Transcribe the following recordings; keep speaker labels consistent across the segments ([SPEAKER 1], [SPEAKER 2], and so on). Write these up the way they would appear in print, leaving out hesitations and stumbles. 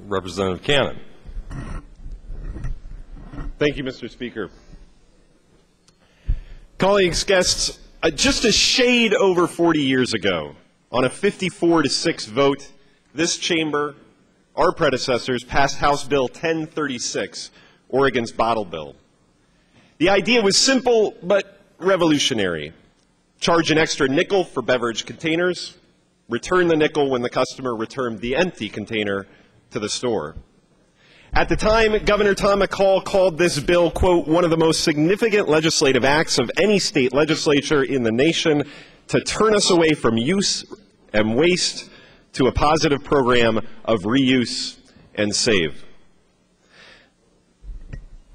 [SPEAKER 1] Representative Cannon.
[SPEAKER 2] Thank you, Mr. Speaker. Colleagues, guests, just a shade over 40 years ago, on a 54-6 vote, this chamber, our predecessors, passed House Bill 1036, Oregon's bottle bill. The idea was simple but revolutionary. Charge an extra nickel for beverage containers, return the nickel when the customer returned the empty container to the store. At the time, Governor Tom McCall called this bill, quote, one of the most significant legislative acts of any state legislature in the nation to turn us away from use and waste to a positive program of reuse and save.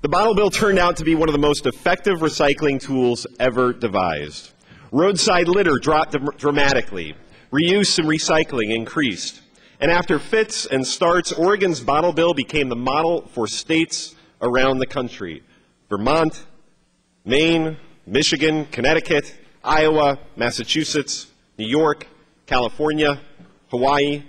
[SPEAKER 2] The bottle bill turned out to be one of the most effective recycling tools ever devised. Roadside litter dropped dramatically. Reuse and recycling increased. And after fits and starts, Oregon's bottle bill became the model for states around the country. Vermont, Maine, Michigan, Connecticut, Iowa, Massachusetts, New York, California, Hawaii.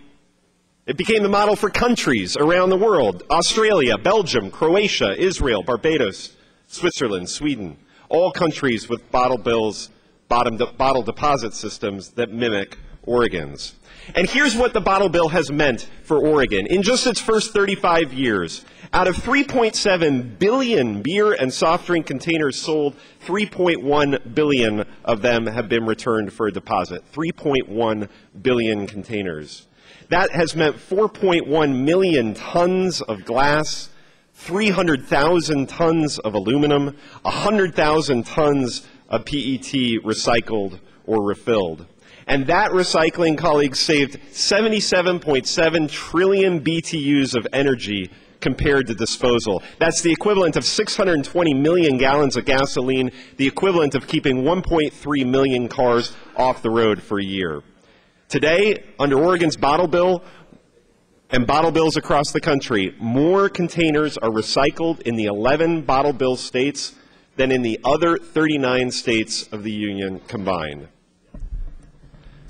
[SPEAKER 2] It became the model for countries around the world: Australia, Belgium, Croatia, Israel, Barbados, Switzerland, Sweden. All countries with bottle bills, bottle deposit systems that mimic Oregon's. And here's what the bottle bill has meant for Oregon. In just its first 35 years, out of 3.7 billion beer and soft drink containers sold, 3.1 billion of them have been returned for a deposit. 3.1 billion containers. That has meant 4.1 million tons of glass, 300,000 tons of aluminum, 100,000 tons of PET recycled or refilled. And that recycling, colleagues, saved 77.7 trillion BTUs of energy compared to disposal. That's the equivalent of 620 million gallons of gasoline, the equivalent of keeping 1.3 million cars off the road for a year. Today, under Oregon's bottle bill and bottle bills across the country, more containers are recycled in the 11 bottle bill states than in the other 39 states of the Union combined.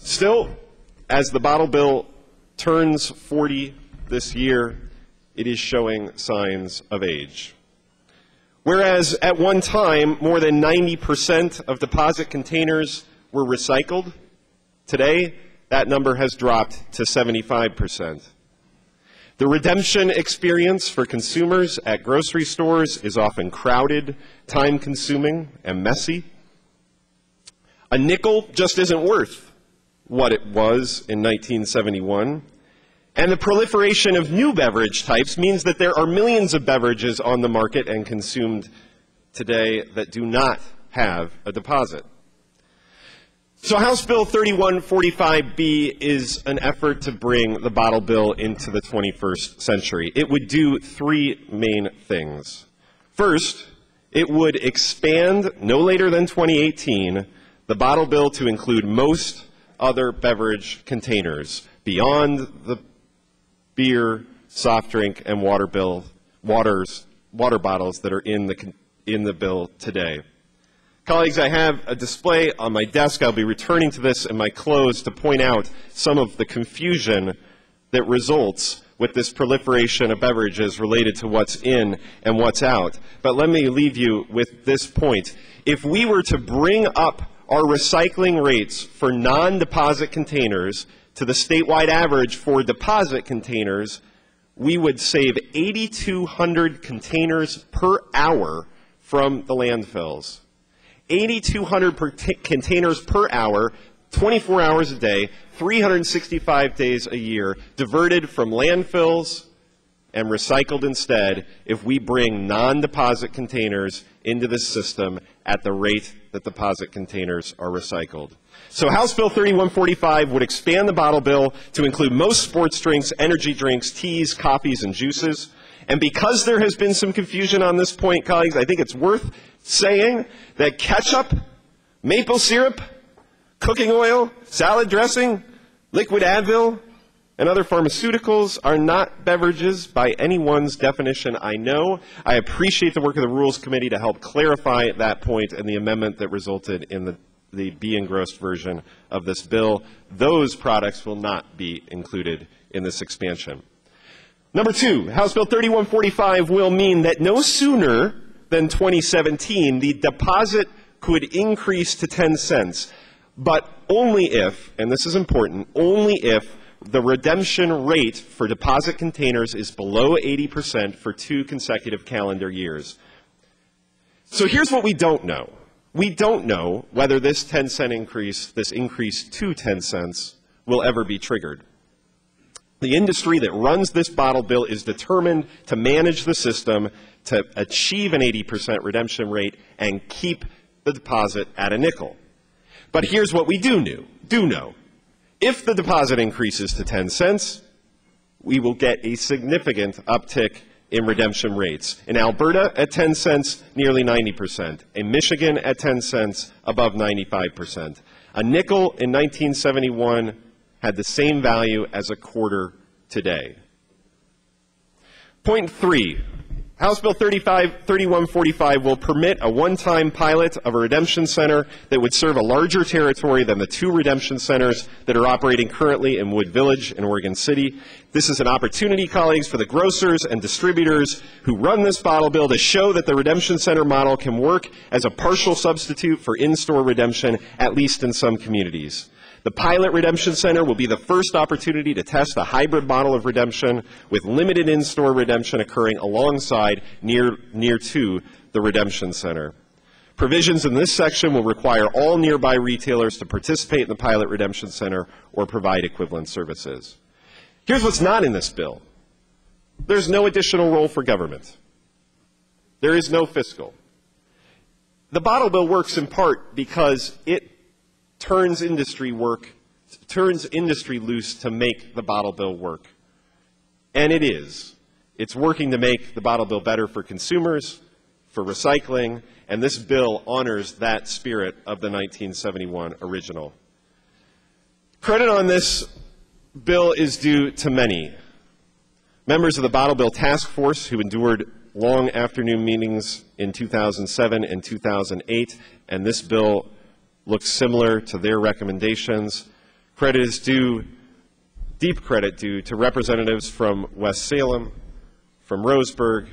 [SPEAKER 2] Still, as the bottle bill turns 40 this year, it is showing signs of age. Whereas at one time, more than 90% of deposit containers were recycled, today that number has dropped to 75%. The redemption experience for consumers at grocery stores is often crowded, time-consuming, and messy. A nickel just isn't worth what it was in 1971. And the proliferation of new beverage types means that there are millions of beverages on the market and consumed today that do not have a deposit. So House Bill 3145B is an effort to bring the bottle bill into the 21st century. It would do three main things. First, it would expand, no later than 2018, the bottle bill to include most other beverage containers beyond the beer, soft drink, and water bottles that are in the bill today. Colleagues, I have a display on my desk. I'll be returning to this in my close to point out some of the confusion that results with this proliferation of beverages related to what's in and what's out. But let me leave you with this point. If we were to bring up our recycling rates for non-deposit containers to the statewide average for deposit containers, we would save 8,200 containers per hour from the landfills. 8,200 containers per hour, 24 hours a day, 365 days a year, diverted from landfills and recycled instead if we bring non-deposit containers into the system at the rate that deposit containers are recycled. So House Bill 3145 would expand the bottle bill to include most sports drinks, energy drinks, teas, coffees, and juices. And because there has been some confusion on this point, colleagues, I think it's worth saying that ketchup, maple syrup, cooking oil, salad dressing, liquid Advil, and other pharmaceuticals are not beverages by anyone's definition. I know. I appreciate the work of the Rules Committee to help clarify that point and the amendment that resulted in the be engrossed version of this bill. Those products will not be included in this expansion. Number two, House Bill 3145 will mean that no sooner than 2017, the deposit could increase to 10 cents, but only if, and this is important, only if the redemption rate for deposit containers is below 80% for 2 consecutive calendar years. So here's what we don't know. We don't know whether this 10-cent increase, this increase to 10 cents, will ever be triggered. The industry that runs this bottle bill is determined to manage the system to achieve an 80% redemption rate and keep the deposit at a nickel. But here's what we do know. If the deposit increases to 10 cents, we will get a significant uptick in redemption rates. In Alberta, at 10 cents, nearly 90%. In Michigan, at 10 cents, above 95%. A nickel in 1971 had the same value as a quarter today. Point three, House Bill 3145 will permit a one-time pilot of a redemption center that would serve a larger territory than the 2 redemption centers that are operating currently in Wood Village and Oregon City. This is an opportunity, colleagues, for the grocers and distributors who run this bottle bill to show that the redemption center model can work as a partial substitute for in-store redemption, at least in some communities. The pilot redemption center will be the first opportunity to test a hybrid model of redemption with limited in-store redemption occurring alongside near to the redemption center. Provisions in this section will require all nearby retailers to participate in the pilot redemption center or provide equivalent services. Here's what's not in this bill. There's no additional role for government. There is no fiscal. The bottle bill works in part because it turns industry loose to make the bottle bill work. And it is. It's working to make the bottle bill better for consumers, for recycling, and this bill honors that spirit of the 1971 original. Credit on this bill is due to many. Members of the Bottle Bill Task Force who endured long afternoon meetings in 2007 and 2008, and this bill looks similar to their recommendations. Credit is due, deep credit due, to representatives from West Salem, from Roseburg,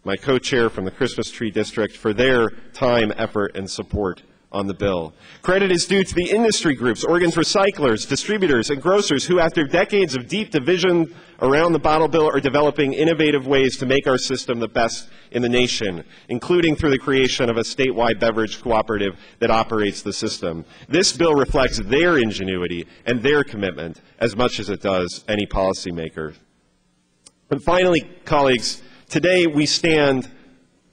[SPEAKER 2] my co-chair from the Christmas Tree District, for their time, effort, and support on the bill. Credit is due to the industry groups, Oregon's recyclers, distributors, and grocers who, after decades of deep division around the bottle bill, are developing innovative ways to make our system the best in the nation, including through the creation of a statewide beverage cooperative that operates the system. This bill reflects their ingenuity and their commitment as much as it does any policymaker. And finally, colleagues, today we stand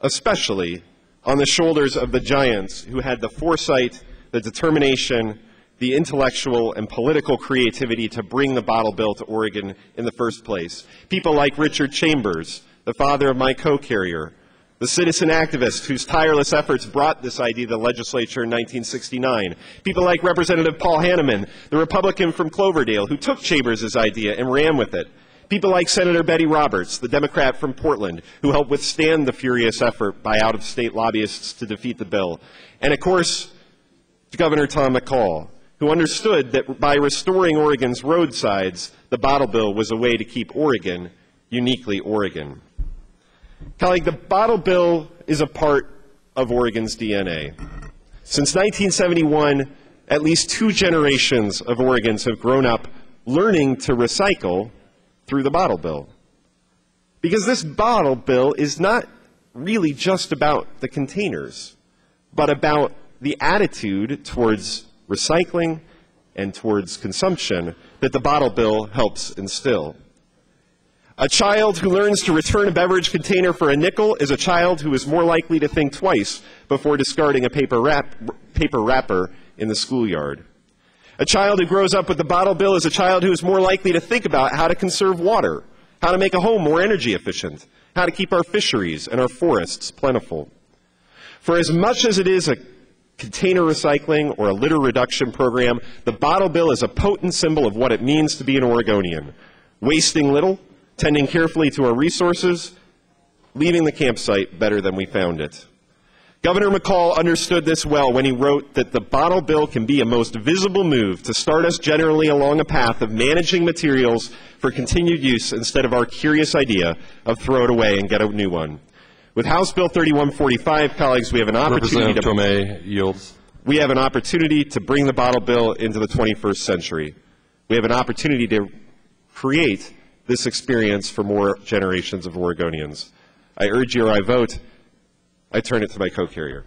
[SPEAKER 2] especially on the shoulders of the giants who had the foresight, the determination, the intellectual and political creativity to bring the bottle bill to Oregon in the first place. People like Richard Chambers, the father of my co-carrier, the citizen activist whose tireless efforts brought this idea to the legislature in 1969. People like Representative Paul Hanneman, the Republican from Cloverdale, who took Chambers' idea and ran with it. People like Senator Betty Roberts, the Democrat from Portland, who helped withstand the furious effort by out-of-state lobbyists to defeat the bill. And, of course, Governor Tom McCall, who understood that by restoring Oregon's roadsides, the bottle bill was a way to keep Oregon uniquely Oregon. Colleague, the bottle bill is a part of Oregon's DNA. Since 1971, at least 2 generations of Oregons have grown up learning to recycle through the bottle bill. Because this bottle bill is not really just about the containers, but about the attitude towards recycling and towards consumption that the bottle bill helps instill. A child who learns to return a beverage container for a nickel is a child who is more likely to think twice before discarding a paper wrapper in the schoolyard. A child who grows up with the bottle bill is a child who is more likely to think about how to conserve water, how to make a home more energy efficient, how to keep our fisheries and our forests plentiful. For as much as it is a container recycling or a litter reduction program, the bottle bill is a potent symbol of what it means to be an Oregonian, wasting little, tending carefully to our resources, leaving the campsite better than we found it. Governor McCall understood this well when he wrote that the bottle bill can be a most visible move to start us generally along a path of managing materials for continued use instead of our curious idea of throw it away and get a new one. With House Bill 3145, colleagues, we have an opportunity
[SPEAKER 1] Representative Tomei yields.
[SPEAKER 2] We have an opportunity to bring the bottle bill into the 21st century. We have an opportunity to create this experience for more generations of Oregonians. I urge your aye vote. I turn it to my co-carrier.